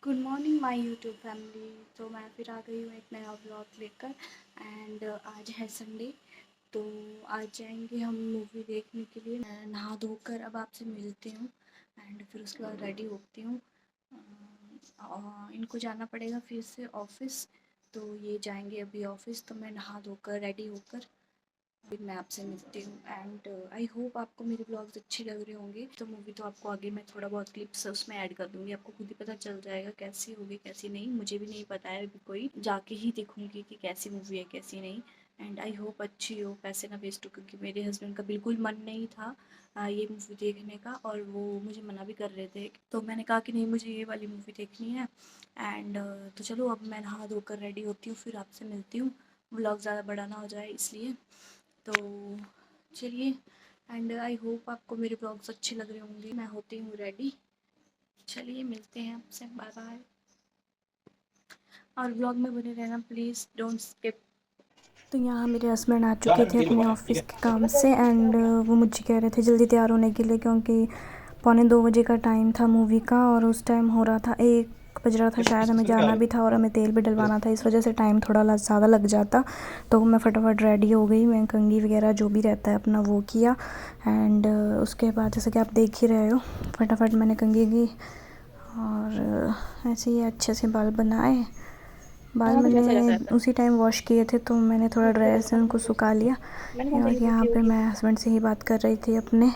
Good morning my YouTube family. तो मैं फिर आ गई हूँ एक नया व्लॉग लेकर। एंड आज है संडे। तो आज जाएंगे हम मूवी देखने के लिए। मैं नहा धोकर अब आपसे मिलती हूँ एंड फिर उसके बाद रेडी होती हूँ। इनको जाना पड़ेगा फिर से ऑफ़िस। तो ये जाएंगे अभी ऑफ़िस, तो मैं नहा धोकर रेडी होकर फिर मैं आपसे मिलती हूँ। एंड आई होप आपको मेरे ब्लॉग्स अच्छे लग रहे होंगे। तो मूवी तो आपको आगे मैं थोड़ा बहुत क्लिप्स उसमें ऐड कर दूँगी, आपको खुद ही पता चल जाएगा कैसी होगी कैसी नहीं। मुझे भी नहीं पता है अभी, कोई जाके ही देखूँगी कि कैसी मूवी है कैसी नहीं। एंड आई होप अच्छी हो, पैसे ना वेस्ट हो, क्योंकि मेरे हस्बैंड का बिल्कुल मन नहीं था ये मूवी देखने का, और वो मुझे मना भी कर रहे थे। तो मैंने कहा कि नहीं, मुझे ये वाली मूवी देखनी है। एंड तो चलो अब मैं नहा धोकर रेडी होती हूँ, फिर आपसे मिलती हूँ। व्लॉग ज़्यादा बड़ा ना हो जाए इसलिए। तो चलिए, एंड आई होप आपको मेरे ब्लॉग्स अच्छे लग रहे होंगे। मैं होती हूँ रेडी, चलिए मिलते हैं आपसे, बाय बाय। और ब्लॉग में बने रहना प्लीज़, डोंट स्किप। तो यहाँ मेरे हस्बैंड आ चुके थे अपने ऑफिस के काम से। एंड वो मुझे कह रहे थे जल्दी तैयार होने के लिए, क्योंकि 1:45 का टाइम था मूवी का, और उस टाइम हो रहा था 1 बज रहा था शायद, हमें जाना भी था और हमें तेल भी डलवाना था। इस वजह से टाइम थोड़ा ज़्यादा लग जाता। तो मैं फटाफट रेडी हो गई, मैं कंघी वगैरह जो भी रहता है अपना वो किया। एंड उसके बाद जैसे कि आप देख ही रहे हो, फटाफट मैंने कंघी की और ऐसे ही अच्छे से बाल बनाए। बाल मैंने उसी टाइम वॉश किए थे, तो मैंने थोड़ा ड्रायर से उनको सुखा लिया। और यहाँ पे मैं हस्बैंड से ही बात कर रही थी अपने।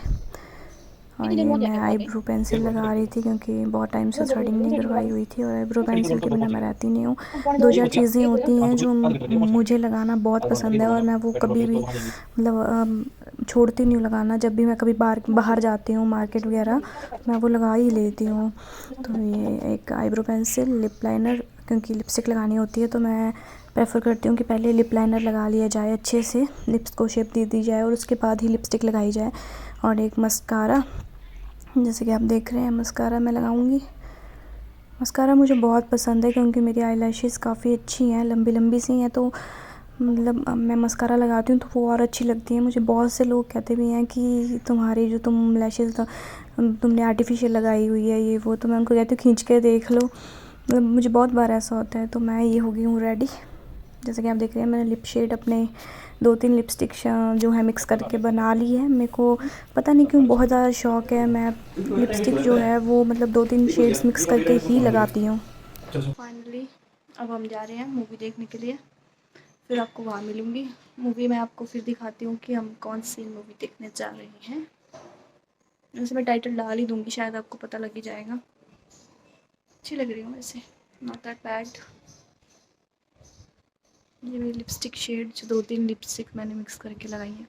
और ये मैं आईब्रो पेंसिल लगा रही थी, क्योंकि बहुत टाइम से थ्रेडिंग नहीं करवाई हुई थी, और आईब्रो पेंसिल के बिना मैं रहती नहीं हूँ। 2-4 चीज़ें होती हैं जो मुझे लगाना बहुत पसंद है, और मैं वो कभी भी मतलब छोड़ती नहीं हूँ लगाना। जब भी मैं कभी बाहर जाती हूँ मार्केट वगैरह, मैं वो लगा ही लेती हूँ। तो ये एक आईब्रो पेंसिल, लिप लाइनर, क्योंकि लिपस्टिक लगानी होती है तो मैं प्रेफर करती हूँ कि पहले लिप लाइनर लगा लिया जाए, अच्छे से लिप्स को शेप दे दी जाए और उसके बाद ही लिपस्टिक लगाई जाए। और एक मस्कारा, जैसे कि आप देख रहे हैं, मस्कारा मैं लगाऊंगी। मस्कारा मुझे बहुत पसंद है, क्योंकि मेरी आईलैशेस काफ़ी अच्छी हैं, लंबी लंबी सी हैं। तो मतलब मैं मस्कारा लगाती हूँ तो वो और अच्छी लगती है मुझे। बहुत से लोग कहते भी हैं कि तुम्हारी जो तुम लैशेस तुमने आर्टिफिशियल लगाई हुई है ये वो। तो मैं उनको कहती हूँ खींच के देख लो। मतलब मुझे बहुत बार ऐसा होता है। तो मैं ये हो गई हूँ रेडी। जैसे कि आप देख रहे हैं, मैंने लिप शेड अपने 2-3 लिपस्टिक जो है मिक्स करके बना ली है। मेरे को पता नहीं क्यों बहुत ज़्यादा शौक़ है, मैं लिपस्टिक जो है वो मतलब 2-3 शेड्स मिक्स करके ही लगाती हूँ। फाइनली अब हम जा रहे हैं मूवी देखने के लिए, फिर आपको वहाँ मिलूँगी। मूवी में आपको फिर दिखाती हूँ कि हम कौन सी मूवी देखने जा रहे हैं। वैसे मैं टाइटल डाल ही दूँगी, शायद आपको पता लग ही जाएगा। अच्छी लग रही हूँ वैसे, नॉट दैट बैड। ये मेरी लिपस्टिक शेड जो 2-3 लिपस्टिक मैंने मिक्स करके लगाई हैं।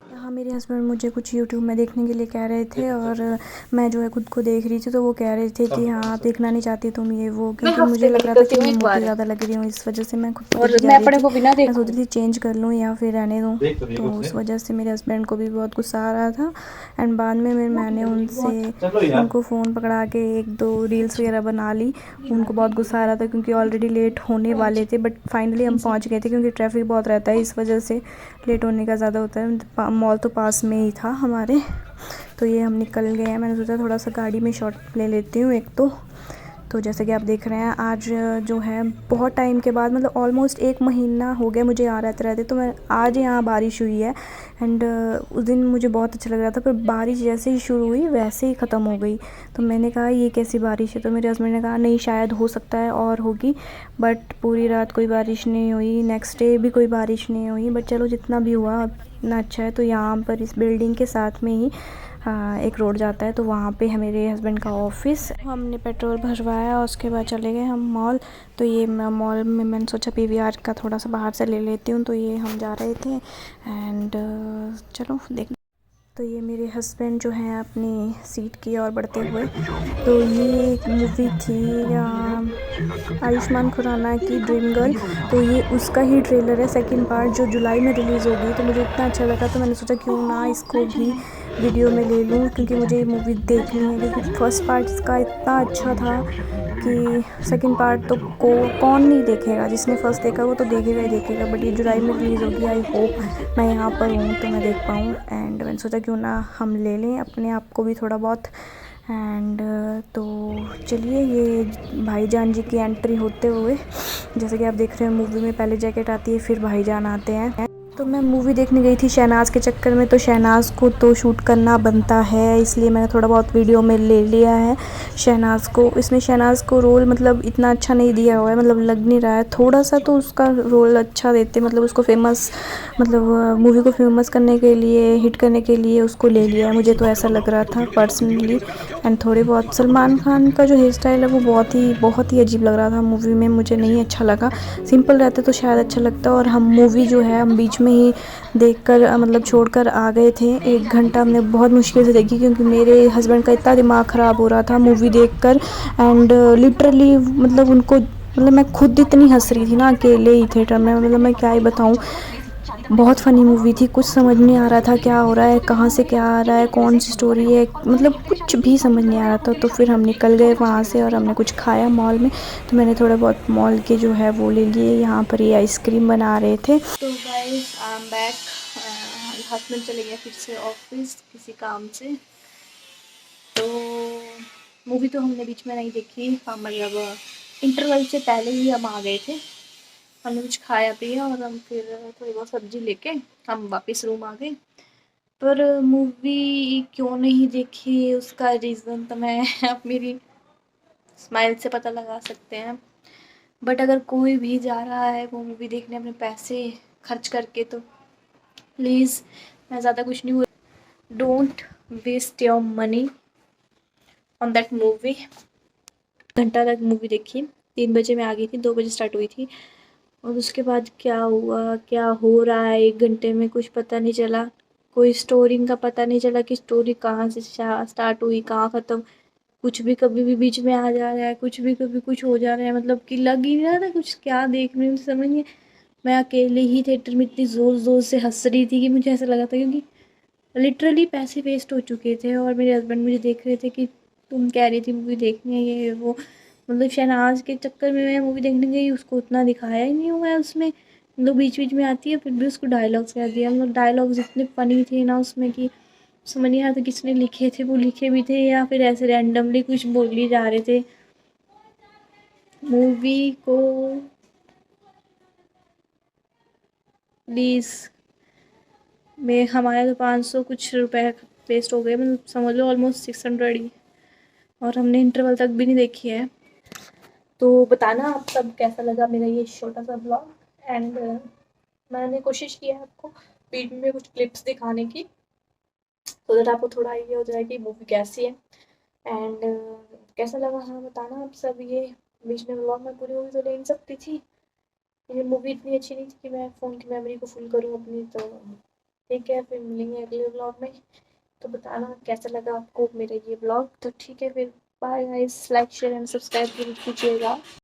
हाँ, मेरे हस्बैंड मुझे कुछ यूट्यूब में देखने के लिए कह रहे थे, और मैं जो है खुद को देख रही थी, तो वो कह रहे थे कि हाँ देखना नहीं चाहती तुम ये वो, क्योंकि मुझे लग रहा था कि मैं मोटी ज़्यादा लग रही हूँ, इस वजह से मैं खुद को देखी जा रही थी। मैं सोच रही थी चेंज कर लूँ या फिर रहने दूँ। तो उस वजह से मेरे हस्बैंड को भी बहुत गुस्सा आ रहा था। एंड बाद में मैंने उनको फ़ोन पकड़ा के 1-2 रील्स वगैरह बना ली। उनको बहुत गुस्सा आ रहा था, क्योंकि ऑलरेडी लेट होने वाले थे, बट फाइनली हम पहुँच गए थे, क्योंकि ट्रैफिक बहुत रहता है, इस वजह से लेट होने का ज़्यादा होता है। मॉल तो पास में ही था हमारे। तो ये हम निकल गए हैं। मैंने सोचा थोड़ा सा गाड़ी में शॉट ले लेती हूँ एक तो जैसे कि आप देख रहे हैं, आज जो है बहुत टाइम के बाद, मतलब ऑलमोस्ट 1 महीना हो गया मुझे यहाँ रहते तो मैं आज यहाँ बारिश हुई है। एंड उस दिन मुझे बहुत अच्छा लग रहा था, पर बारिश जैसे ही शुरू हुई वैसे ही ख़त्म हो गई। तो मैंने कहा ये कैसी बारिश है। तो मेरे हस्बैंड ने कहा नहीं, शायद हो सकता है और होगी, बट पूरी रात कोई बारिश नहीं हुई, नेक्स्ट डे भी कोई बारिश नहीं हुई। बट चलो जितना भी हुआ इतना अच्छा है। तो यहाँ पर इस बिल्डिंग के साथ में ही एक रोड जाता है, तो वहाँ पे है मेरे हस्बैंड का ऑफिस। हमने पेट्रोल भरवाया और उसके बाद चले गए हम मॉल। तो ये मॉल में मैंने सोचा पीवीआर का थोड़ा सा बाहर से ले लेती हूँ, तो ये हम जा रहे थे। एंड चलो देख। तो ये मेरे हस्बैंड जो हैं अपनी सीट की ओर बढ़ते हुए। तो ये एक मूवी थी आयुष्मान खुराना की ड्रीम गर्ल। तो ये उसका ही ट्रेलर है, सेकंड पार्ट, जो जुलाई में रिलीज़ होगी। तो मुझे इतना अच्छा लगा, तो मैंने सोचा क्यों ना इसको भी वीडियो में ले लूँ, क्योंकि मुझे ये मूवी देखनी है, क्योंकि फर्स्ट पार्ट इसका इतना अच्छा था। क्योंकि सेकंड पार्ट तो कौन नहीं देखेगा, जिसने फर्स्ट देखा वो तो देखेगा ही देखेगा। बट ये जुलाई में रिलीज़ होगी, आई होप मैं यहाँ पर हूँ तो मैं देख पाऊँ। एंड मैंने सोचा क्यों ना हम ले लें अपने आप को भी थोड़ा बहुत। एंड तो चलिए, ये भाईजान जी की एंट्री होते हुए, जैसे कि आप देख रहे हैं मूवी में पहले जैकेट आती है फिर भाईजान आते हैं। तो मैं मूवी देखने गई थी शहनाज के चक्कर में, तो शहनाज को तो शूट करना बनता है, इसलिए मैंने थोड़ा बहुत वीडियो में ले लिया है शहनाज को। इसमें शहनाज को रोल मतलब इतना अच्छा नहीं दिया हुआ है, मतलब लग नहीं रहा है थोड़ा सा, तो उसका रोल अच्छा देते, मतलब उसको फेमस, मतलब मूवी को फेमस करने के लिए, हिट करने के लिए उसको ले लिया है, मुझे तो ऐसा लग रहा था पर्सनली। एंड थोड़े बहुत सलमान खान का जो हेयर स्टाइल है वो बहुत ही अजीब लग रहा था मूवी में, मुझे नहीं अच्छा लगा। सिंपल रहते तो शायद अच्छा लगता। और हम मूवी जो है हम बीच में ही देखकर मतलब छोड़कर आ गए थे। 1 घंटा हमने बहुत मुश्किल से देखी, क्योंकि मेरे हस्बैंड का इतना दिमाग ख़राब हो रहा था मूवी देखकर। एंड लिटरली मतलब उनको, मतलब मैं खुद इतनी हंस रही थी ना अकेले ही थिएटर में, मतलब मैं क्या ही बताऊँ। बहुत फ़नी मूवी थी, कुछ समझ नहीं आ रहा था क्या हो रहा है, कहाँ से क्या आ रहा है, कौन सी स्टोरी है, मतलब कुछ भी समझ नहीं आ रहा था। तो फिर हम निकल गए वहाँ से और हमने कुछ खाया मॉल में। तो मैंने थोड़ा बहुत मॉल के जो है वो ले लिए। यहाँ पर ये आइसक्रीम बना रहे थे। तो guys I am back. Husband चले गए फिर से ऑफिस किसी काम से। तो मूवी तो हमने बीच में नहीं देखी, हम मतलब इंटरवल से पहले ही हम आ गए थे। हमने कुछ खाया पिया और हम फिर थोड़ी बहुत सब्जी लेके हम वापस रूम आ गए। पर मूवी क्यों नहीं देखी उसका रीज़न तो मैं आप मेरी स्माइल से पता लगा सकते हैं। बट अगर कोई भी जा रहा है वो मूवी देखने अपने पैसे खर्च करके, तो प्लीज़, मैं ज़्यादा कुछ नहीं, don't waste your money on that movie. घंटा तक मूवी देखी, 3 बजे मैं आ गई थी, 2 बजे स्टार्ट हुई थी। और उसके बाद क्या हुआ, क्या हो रहा है 1 घंटे में कुछ पता नहीं चला। कोई स्टोरी का पता नहीं चला कि स्टोरी कहाँ से स्टार्ट हुई कहाँ ख़त्म। कुछ भी कभी भी बीच में आ जा रहा है, कुछ भी कभी कुछ हो जा रहा है, मतलब कि लग ही नहीं रहा था कुछ क्या देख रही हूँ, समझ नहीं। मैं अकेले ही थिएटर में इतनी ज़ोर ज़ोर से हंस रही थी कि मुझे ऐसा लगा था, क्योंकि लिटरली पैसे वेस्ट हो चुके थे। और मेरे हस्बैंड मुझे देख रहे थे कि तुम कह रही थी मूवी देखनी है ये वो, मतलब शहनाज के चक्कर में मैं मूवी देखने गई, उसको उतना दिखाया ही नहीं हुआ है उसमें। मतलब बीच बीच में आती है फिर भी उसको डायलॉग्स कह दिया, मतलब डायलॉग्स इतने फ़नी थे ना उसमें कि समझ नहीं आ रहा था किसने लिखे थे, वो लिखे भी थे या फिर ऐसे रैंडमली कुछ बोली जा रहे थे। मूवी को प्लीज़, में हमारे तो 500 कुछ रुपए वेस्ट हो गए, मतलब समझ लो ऑलमोस्ट 600 ही। और हमने इंटरवल तक भी नहीं देखी है। तो बताना आप सब कैसा लगा मेरा ये छोटा सा ब्लॉग। एंड मैंने कोशिश की है आपको वीडियो में कुछ क्लिप्स दिखाने की, तो दैट आपको थोड़ा आइडिया हो जाए कि मूवी कैसी है। एंड कैसा लगा हाँ बताना आप सब। ये बीच में ब्लॉग में पूरी मूवी तो ले नहीं सकती थी, ये मूवी इतनी अच्छी नहीं थी कि मैं फ़ोन की मेमोरी को फुल करूँ अपनी। तो ठीक है, फिर मिलेंगे अगले ब्लॉग में। तो बताना कैसा लगा आपको मेरा ये ब्लॉग। तो ठीक है फिर, bye guys, like share and subscribe जरूर कीजिएगा।